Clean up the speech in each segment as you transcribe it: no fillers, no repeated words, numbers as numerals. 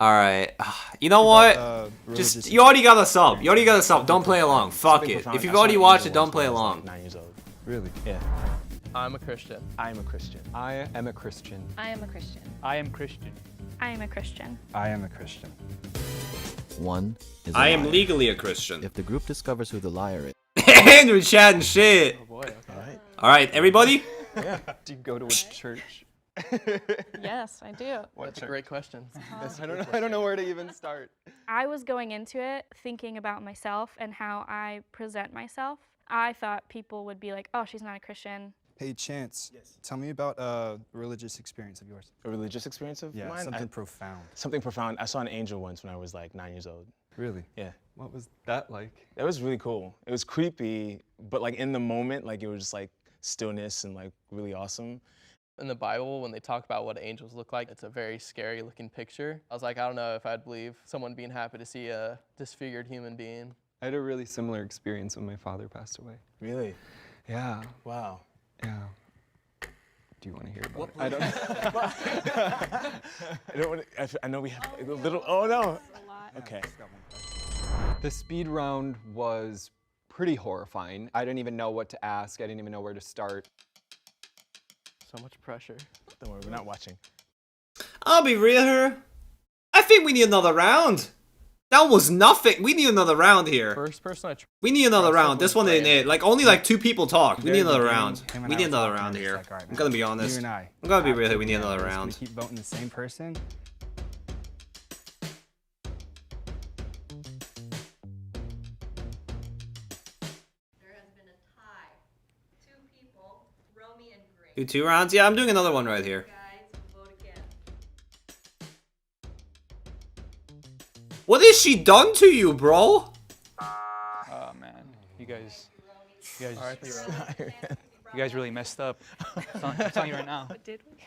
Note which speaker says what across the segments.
Speaker 1: All right. You know what? Just you already got a sub. You already got a sub. Don't play along. Fuck it. If you've already watched it, don't play along.
Speaker 2: 9 years old.
Speaker 3: Really?
Speaker 2: Yeah.
Speaker 4: I'm a Christian.
Speaker 2: I am a Christian.
Speaker 3: I am a Christian.
Speaker 5: I am a Christian.
Speaker 6: I am Christian.
Speaker 7: I am a Christian.
Speaker 3: I am a Christian.
Speaker 8: One is a
Speaker 1: I am
Speaker 8: liar.
Speaker 1: legally a Christian.
Speaker 8: If the group discovers who the liar is,
Speaker 1: Andrew chatting shit.
Speaker 4: Oh boy. Okay.
Speaker 1: All right, everybody.
Speaker 3: Do you go to a church?
Speaker 7: Yes, I do.
Speaker 4: That's a great question.
Speaker 3: I don't know where to even start.
Speaker 7: I was going into it thinking about myself and how I present myself. I thought people would be like, oh, she's not a Christian.
Speaker 9: Hey, Chance. Yes. Tell me about a religious experience of yours.
Speaker 2: A religious experience of mine?
Speaker 9: Something profound.
Speaker 2: Something profound. I saw an angel once when I was like 9 years old.
Speaker 9: Really?
Speaker 2: Yeah.
Speaker 3: What was that like?
Speaker 2: It was really cool. It was creepy, but like in the moment, like it was just like stillness and like really awesome.
Speaker 4: In the Bible, when they talk about what angels look like, it's a very scary looking picture. I was like, I don't know if I'd believe someone being happy to see a disfigured human being.
Speaker 3: I had a really similar experience when my father passed away.
Speaker 2: Really?
Speaker 3: Yeah.
Speaker 2: Wow.
Speaker 3: Yeah. Do you want to hear about it? I don't
Speaker 2: I don't want to, I know we have a little, oh no. Okay.
Speaker 3: The speed round was pretty horrifying. I didn't even know what to ask. I didn't even know where to start.
Speaker 4: So much pressure.
Speaker 2: Don't worry, we're not watching.
Speaker 1: I'll be real here. I think we need another round. That was nothing. We need another round here.
Speaker 4: First person
Speaker 1: We need another round. This one ain't
Speaker 4: playing.
Speaker 1: it. Like only like 2 people talked. We need another
Speaker 9: Very
Speaker 1: round.
Speaker 9: beginning, him and
Speaker 1: We
Speaker 9: I
Speaker 1: need
Speaker 9: were
Speaker 1: another
Speaker 9: talking,
Speaker 1: round
Speaker 9: and it's
Speaker 1: here.
Speaker 9: like, all right,
Speaker 1: I'm
Speaker 9: man,
Speaker 1: gonna be honest.
Speaker 9: You and I.
Speaker 1: I'm gonna be
Speaker 9: have
Speaker 1: real
Speaker 9: to
Speaker 1: here. We need
Speaker 9: be
Speaker 1: another
Speaker 9: honest.
Speaker 1: round.
Speaker 9: We keep voting the same person.
Speaker 5: There has been a tie. 2 people, Romy and Grace.
Speaker 1: Do 2 rounds? Yeah, I'm doing another one right here.
Speaker 5: Guys, vote again.
Speaker 1: What has she done to you, bro?
Speaker 6: Oh man, you guys
Speaker 4: R.I.P. Romy.
Speaker 6: you guys really messed up. I'm telling you right now.
Speaker 7: What did we?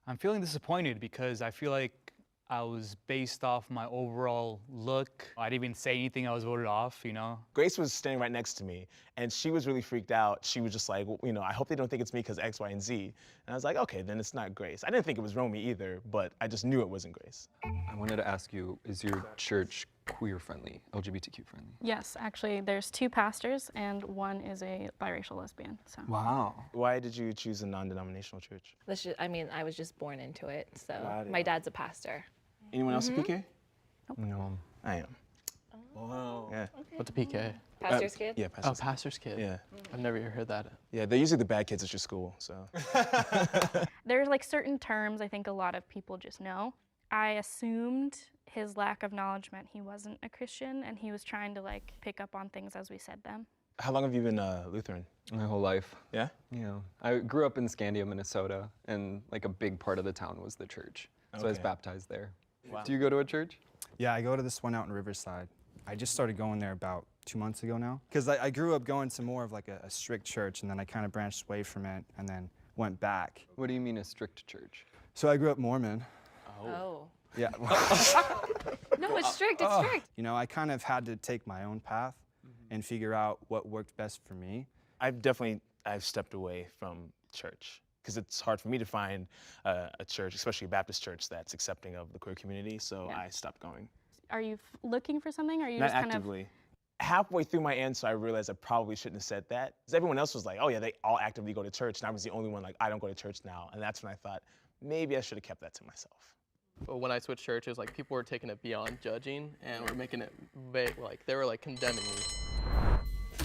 Speaker 6: I'm feeling disappointed because I feel like I was based off my overall look. I didn't even say anything. I was voted off, you know?
Speaker 2: Grace was standing right next to me, and she was really freaked out. She was just like, well, you know, I hope they don't think it's me because X, Y, and Z. And I was like, okay, then it's not Grace. I didn't think it was Romy either, but I just knew it wasn't Grace.
Speaker 3: I wanted to ask you, is your church queer friendly, LGBTQ friendly?
Speaker 7: Yes, actually, there's 2 pastors and 1 is a biracial lesbian. So.
Speaker 3: Wow.
Speaker 2: Why did you choose a non-denominational church?
Speaker 5: I mean, I was just born into it, so
Speaker 2: Got it.
Speaker 5: my dad's a pastor.
Speaker 2: Anyone else a PK?
Speaker 3: No.
Speaker 2: I am.
Speaker 3: Wow.
Speaker 2: Yeah.
Speaker 4: What's a PK?
Speaker 5: Pastor's kid?
Speaker 2: Yeah,
Speaker 4: Oh,
Speaker 2: pastor's
Speaker 4: pastor's kid.
Speaker 2: Yeah.
Speaker 4: I've never heard that.
Speaker 2: Yeah, they're usually the bad kids at your school, so.
Speaker 7: There's like certain terms I think a lot of people just know. I assumed his lack of knowledge meant he wasn't a Christian and he was trying to like pick up on things as we said them.
Speaker 2: How long have you been Lutheran?
Speaker 3: My whole life.
Speaker 2: Yeah?
Speaker 3: You know, I grew up in Scandia, Minnesota, and like a big part of the town was the church. So I was
Speaker 2: Okay.
Speaker 3: baptized there.
Speaker 2: Wow.
Speaker 3: Do you go to a church?
Speaker 9: Yeah, I go to this one out in Riverside. I just started going there about 2 months ago now. Because I grew up going to more of like a strict church, and then I kind of branched away from it and then went back.
Speaker 3: What do you mean a strict church?
Speaker 9: So I grew up Mormon.
Speaker 5: Oh.
Speaker 9: Yeah.
Speaker 5: No, it's strict, it's strict.
Speaker 9: You know, I kind of had to take my own path and figure out what worked best for me.
Speaker 2: I've stepped away from church because it's hard for me to find a church, especially a Baptist church, that's accepting of the queer community, so
Speaker 7: Yeah.
Speaker 2: I stopped going.
Speaker 7: Are you looking for something or are you
Speaker 2: Not
Speaker 7: just kind
Speaker 2: actively. Halfway through my answer, I realized I probably shouldn't have said that. Because everyone else was like, oh yeah, they all actively go to church, and I was the only one like, I don't go to church now. And that's when I thought, maybe I should have kept that to myself.
Speaker 4: But when I switched churches, like people were taking it beyond judging and were making it like they were like condemning me.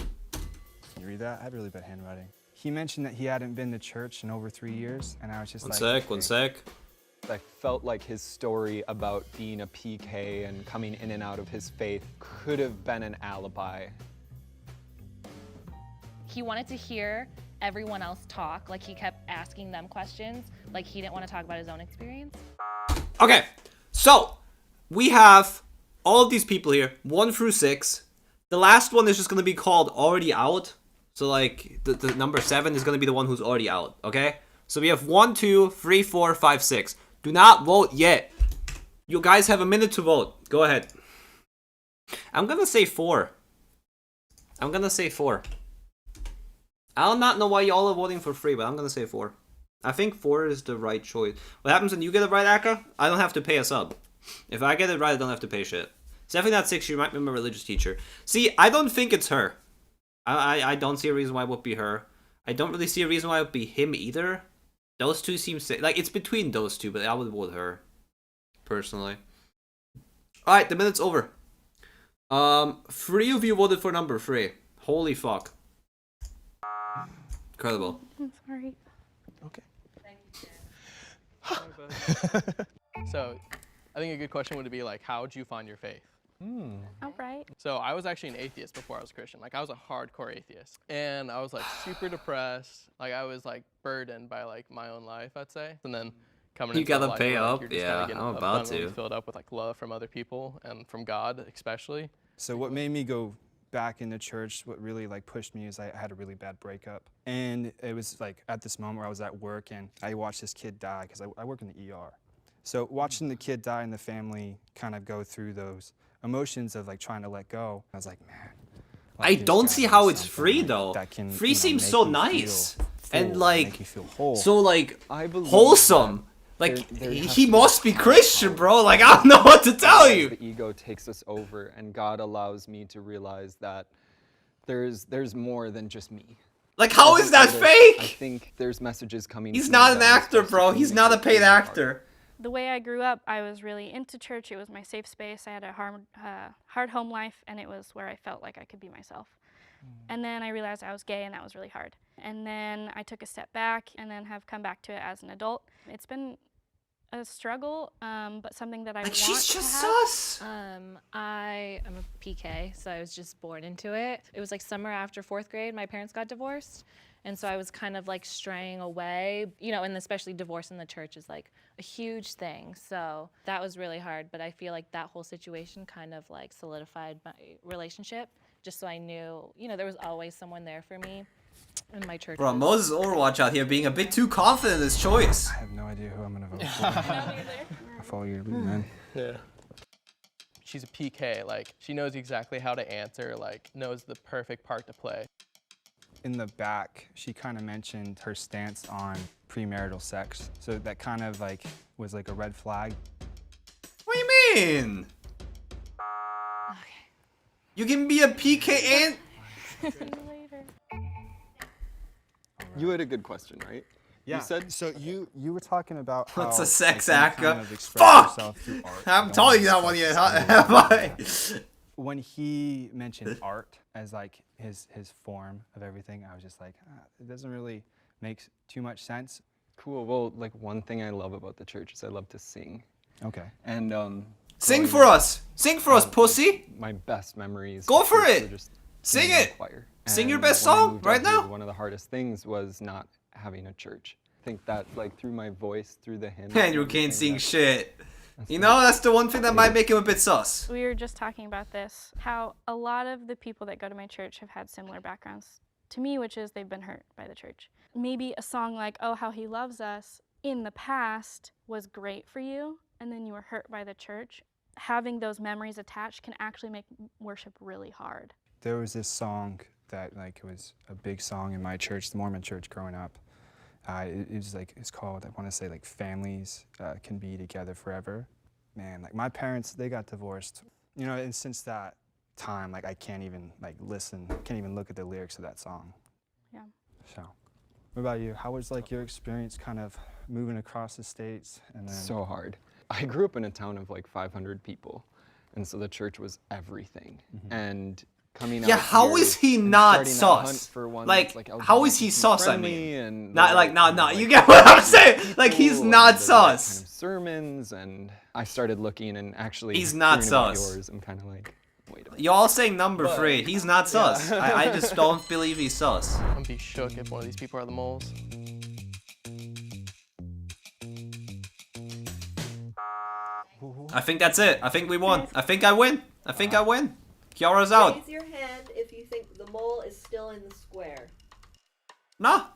Speaker 9: Can you read that? I have really bad handwriting. He mentioned that he hadn't been to church in over 3 years, and I was just
Speaker 1: One
Speaker 9: like,
Speaker 1: sec, one
Speaker 9: okay.
Speaker 1: sec.
Speaker 3: I felt like his story about being a PK and coming in and out of his faith could have been an alibi.
Speaker 5: He wanted to hear everyone else talk, like he kept asking them questions, like he didn't want to talk about his own experience.
Speaker 1: Okay, so we have all of these people here, 1 through 6. The last one is just gonna be called already out. So like the number 7 is gonna be the one who's already out. Okay. So we have 1, 2, 3, 4, 5, 6. Do not vote yet. You guys have a minute to vote. Go ahead. I'm gonna say 4. I'm gonna say 4. I'll not know why y'all are voting for 3, but I'm gonna say 4. I think 4 is the right choice. What happens when you get it right, Aka? I don't have to pay a sub. If I get it right, I don't have to pay shit. It's definitely not 6. You might be my religious teacher. See, I don't think it's her. I don't see a reason why it would be her. I don't really see a reason why it would be him either. Those two seem like it's between those two, but I would vote her personally. All right, the minute's over. 3 of you voted for number 3. Holy fuck! Incredible.
Speaker 7: I'm sorry.
Speaker 2: Okay.
Speaker 4: So, I think a good question would be like, how would you find your faith?
Speaker 7: All right.
Speaker 4: So I was actually an atheist before I was a Christian. Like I was a hardcore atheist, and I was like super depressed. Like I was like burdened by like my own life, I'd say. And then coming
Speaker 1: You
Speaker 4: into a
Speaker 1: gotta
Speaker 4: life
Speaker 1: pay
Speaker 4: where, like,
Speaker 1: up.
Speaker 4: you're just
Speaker 1: Yeah,
Speaker 4: kinda getting
Speaker 1: I'm about
Speaker 4: abundantly
Speaker 1: to.
Speaker 4: filled up with like love from other people and from God, especially.
Speaker 9: So what made me go back into church, what really like pushed me is I had a really bad breakup. And it was like at this moment where I was at work and I watched this kid die because I work in the ER. So watching the kid die and the family kind of go through those emotions of like trying to let go, I was like, man.
Speaker 1: I
Speaker 9: there's
Speaker 1: don't
Speaker 9: gotta
Speaker 1: see
Speaker 9: be
Speaker 1: how it's
Speaker 9: something,
Speaker 1: free
Speaker 9: like,
Speaker 1: though.
Speaker 9: that can,
Speaker 1: Free
Speaker 9: you know,
Speaker 1: seems
Speaker 9: make
Speaker 1: so
Speaker 9: you
Speaker 1: nice
Speaker 9: feel
Speaker 1: and
Speaker 9: full,
Speaker 1: like
Speaker 9: make you feel whole.
Speaker 1: so like
Speaker 3: I believe
Speaker 1: wholesome.
Speaker 3: that
Speaker 1: Like
Speaker 3: there has
Speaker 1: he
Speaker 3: to
Speaker 1: must be
Speaker 3: some
Speaker 1: Christian,
Speaker 3: power.
Speaker 1: bro. Like I don't know what to tell
Speaker 3: As
Speaker 1: you.
Speaker 3: the ego takes us over, and God allows me to realize that there's more than just me.
Speaker 1: Like how
Speaker 3: As
Speaker 1: is
Speaker 3: an
Speaker 1: that
Speaker 3: artist,
Speaker 1: fake?
Speaker 3: I think there's messages coming.
Speaker 1: He's
Speaker 3: to me
Speaker 1: not an
Speaker 3: that I'm
Speaker 1: actor,
Speaker 3: supposed to
Speaker 1: bro. He's not a
Speaker 3: communicate
Speaker 1: paid
Speaker 3: from the heart.
Speaker 1: actor.
Speaker 7: The way I grew up, I was really into church. It was my safe space. I had a hard home life, and it was where I felt like I could be myself. And then I realized I was gay, and that was really hard. And then I took a step back, and then have come back to it as an adult. It's been a struggle, but something that I
Speaker 1: Like
Speaker 7: want
Speaker 1: she's
Speaker 7: to
Speaker 1: just
Speaker 7: have.
Speaker 1: sus.
Speaker 10: I am a PK, so I was just born into it. It was like summer after 4th grade, my parents got divorced. And so I was kind of like straying away, you know, and especially divorce in the church is like a huge thing. So that was really hard, but I feel like that whole situation kind of like solidified my relationship, just so I knew, you know, there was always someone there for me. And my church
Speaker 1: Bro,
Speaker 10: was-
Speaker 1: Moses Overwatch out here being a bit too confident in his choice.
Speaker 9: I have no idea who I'm gonna vote for. I follow your lead, man.
Speaker 4: Yeah. She's a PK. Like she knows exactly how to answer. Like knows the perfect part to play.
Speaker 9: In the back, she kind of mentioned her stance on premarital sex. So that kind of like was like a red flag.
Speaker 1: What do you mean? You can be a PK and
Speaker 7: See you later.
Speaker 3: You had a good question, right?
Speaker 9: Yeah.
Speaker 3: You said
Speaker 9: So you were talking about
Speaker 1: What's
Speaker 9: how,
Speaker 1: a sex
Speaker 9: like, you
Speaker 1: actor?
Speaker 9: kind of express
Speaker 1: Fuck!
Speaker 9: yourself through art.
Speaker 1: I haven't
Speaker 9: You
Speaker 1: told
Speaker 9: don't
Speaker 1: you that
Speaker 9: wanna
Speaker 1: one yet,
Speaker 9: express
Speaker 1: huh?
Speaker 9: yourself
Speaker 1: Have I?
Speaker 9: When he mentioned art as like his form of everything, I was just like, it doesn't really make too much sense.
Speaker 3: cool. Well, like one thing I love about the church is I love to sing,
Speaker 9: Okay.
Speaker 3: and
Speaker 1: Sing
Speaker 3: growing
Speaker 1: for
Speaker 3: up,
Speaker 1: us. Sing for us, pussy.
Speaker 3: My best memories.
Speaker 1: Go
Speaker 3: of
Speaker 1: for
Speaker 3: church
Speaker 1: it.
Speaker 3: were just
Speaker 1: Sing
Speaker 3: singing in
Speaker 1: it.
Speaker 3: choir.
Speaker 1: Sing your
Speaker 3: And
Speaker 1: best
Speaker 3: when I
Speaker 1: song
Speaker 3: moved
Speaker 1: right
Speaker 3: out here,
Speaker 1: now.
Speaker 3: One of the hardest things was not having a church. I think that like through my voice, through the hymns.
Speaker 1: Andrew
Speaker 3: and
Speaker 1: can't
Speaker 3: everything,
Speaker 1: sing
Speaker 3: that-
Speaker 1: shit. You know, that's the one thing that might make him a bit sus.
Speaker 7: We were just talking about this, how a lot of the people that go to my church have had similar backgrounds to me, which is they've been hurt by the church. Maybe a song like, Oh, How He Loves Us, in the past was great for you, and then you were hurt by the church. Having those memories attached can actually make worship really hard.
Speaker 9: There was this song that like was a big song in my church, the Mormon church growing up. It was like, it's called, I want to say like Families Can Be Together Forever. Man, like my parents, they got divorced. You know, and since that time, like I can't even like listen, can't even look at the lyrics of that song.
Speaker 7: Yeah.
Speaker 9: So, what about you? How was like your experience kind of moving across the states and then?
Speaker 3: So hard. I grew up in a town of like 500 people, and so the church was everything. And coming out
Speaker 1: Yeah, how
Speaker 3: here
Speaker 1: is he
Speaker 3: and
Speaker 1: not
Speaker 3: starting that hunt
Speaker 1: sus?
Speaker 3: for one
Speaker 1: Like,
Speaker 3: that's, I was
Speaker 1: how is
Speaker 3: nice
Speaker 1: he
Speaker 3: and
Speaker 1: sus, I
Speaker 3: friendly
Speaker 1: mean?
Speaker 3: and
Speaker 1: Not
Speaker 3: the
Speaker 1: like,
Speaker 3: right
Speaker 1: no,
Speaker 3: kind
Speaker 1: no,
Speaker 3: of,
Speaker 1: you
Speaker 3: like,
Speaker 1: get what I'm saying?
Speaker 3: people
Speaker 1: Like, he's
Speaker 3: and
Speaker 1: not
Speaker 3: the right
Speaker 1: sus.
Speaker 3: kind of sermons, and I started looking and actually
Speaker 1: He's not
Speaker 3: hearing about
Speaker 1: sus.
Speaker 3: yours. I'm kind of like, wait a minute.
Speaker 1: Y'all saying number 3. He's not sus. I just don't believe he's sus.
Speaker 4: I'm gonna be shook if one of these people are the moles.
Speaker 1: I think that's it. I think we won. I think I win. I think I win. Kiara's out.
Speaker 11: Raise your hand if you think the mole is still in the square.
Speaker 1: Nah.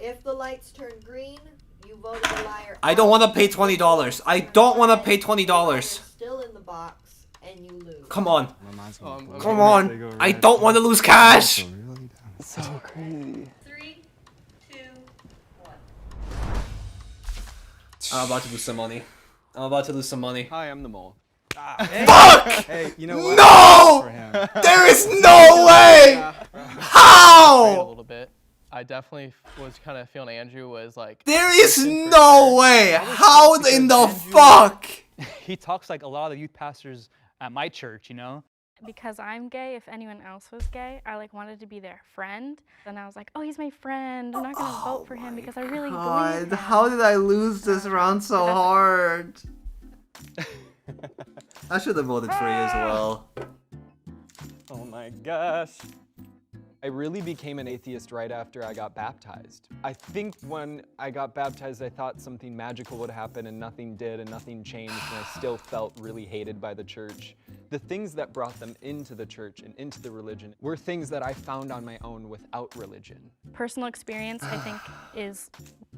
Speaker 11: If the lights turn green, you voted the liar.
Speaker 1: I don't want to pay $20. I don't want to pay
Speaker 11: The liar's
Speaker 1: $20.
Speaker 11: still in the box, and you lose.
Speaker 1: Come on.
Speaker 9: My mind's
Speaker 4: Oh, I'm-
Speaker 9: going
Speaker 1: Come
Speaker 9: They
Speaker 1: on.
Speaker 9: go
Speaker 1: I
Speaker 9: red.
Speaker 1: don't want to lose cash.
Speaker 9: Go really down.
Speaker 3: So crazy.
Speaker 11: 3, 2,
Speaker 1: I'm about to lose some money. I'm about to lose some money.
Speaker 3: Hi, I'm the mole.
Speaker 1: Fuck!
Speaker 9: Hey, you know what?
Speaker 1: No!
Speaker 9: For him.
Speaker 1: There is no way!
Speaker 4: Prayed a
Speaker 1: How?
Speaker 4: little bit. I definitely was kind of feeling Andrew was like.
Speaker 1: There is no way! How in the fuck?
Speaker 6: He talks like a lot of the youth pastors at my church, you know?
Speaker 7: Because I'm gay, if anyone else was gay, I like wanted to be their friend. And I was like, oh, he's my friend. I'm not gonna vote for him because I really believe him.
Speaker 1: How did I lose this round so hard? I should have voted for you as well.
Speaker 3: Oh my gosh. I really became an atheist right after I got baptized. I think when I got baptized, I thought something magical would happen and nothing did and nothing changed, and I still felt really hated by the church. The things that brought them into the church and into the religion were things that I found on my own without religion.
Speaker 7: Personal experience, I think, is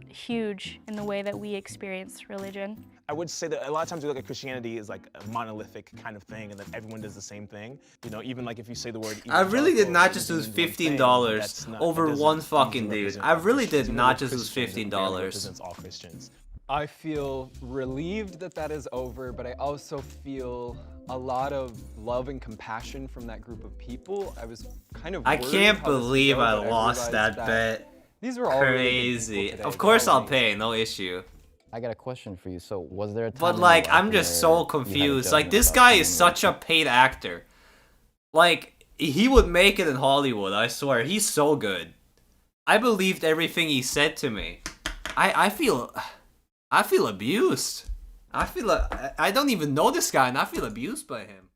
Speaker 7: huge in the way that we experience religion.
Speaker 2: I would say that a lot of times we look at Christianity as like a monolithic kind of thing, and that everyone does the same thing. You know, even like if you say the word.
Speaker 1: I really did not just lose
Speaker 2: evangelical,
Speaker 1: $15 over one fucking dude.
Speaker 2: represent
Speaker 1: I
Speaker 2: all
Speaker 1: really
Speaker 2: Christians.
Speaker 1: did
Speaker 2: Even
Speaker 1: not
Speaker 2: though
Speaker 1: just lose
Speaker 2: Christians barely
Speaker 1: $15.
Speaker 2: represents all Christians.
Speaker 3: I feel relieved that that is over, but I also feel a lot of love and compassion from that group of people. I was kind of
Speaker 1: I
Speaker 3: worried
Speaker 1: can't
Speaker 3: how this would
Speaker 1: believe
Speaker 3: go,
Speaker 1: I
Speaker 3: but
Speaker 1: lost
Speaker 3: realized
Speaker 1: that bet.
Speaker 3: These were all really good people
Speaker 1: Crazy.
Speaker 3: today.
Speaker 1: Of course I'll
Speaker 3: Always.
Speaker 1: pay, no issue.
Speaker 8: I got a question for you. So, was there a time
Speaker 1: But
Speaker 8: in your
Speaker 1: like,
Speaker 8: life
Speaker 1: I'm just
Speaker 8: where
Speaker 1: so
Speaker 8: you had a
Speaker 1: confused. Like,
Speaker 8: judgment
Speaker 1: this
Speaker 8: about
Speaker 1: guy is
Speaker 8: someone
Speaker 1: such a paid actor. Like, he would make it in Hollywood, I swear. He's so good. I believed everything he said to me. I feel abused. I don't even know this guy, and I feel abused by him.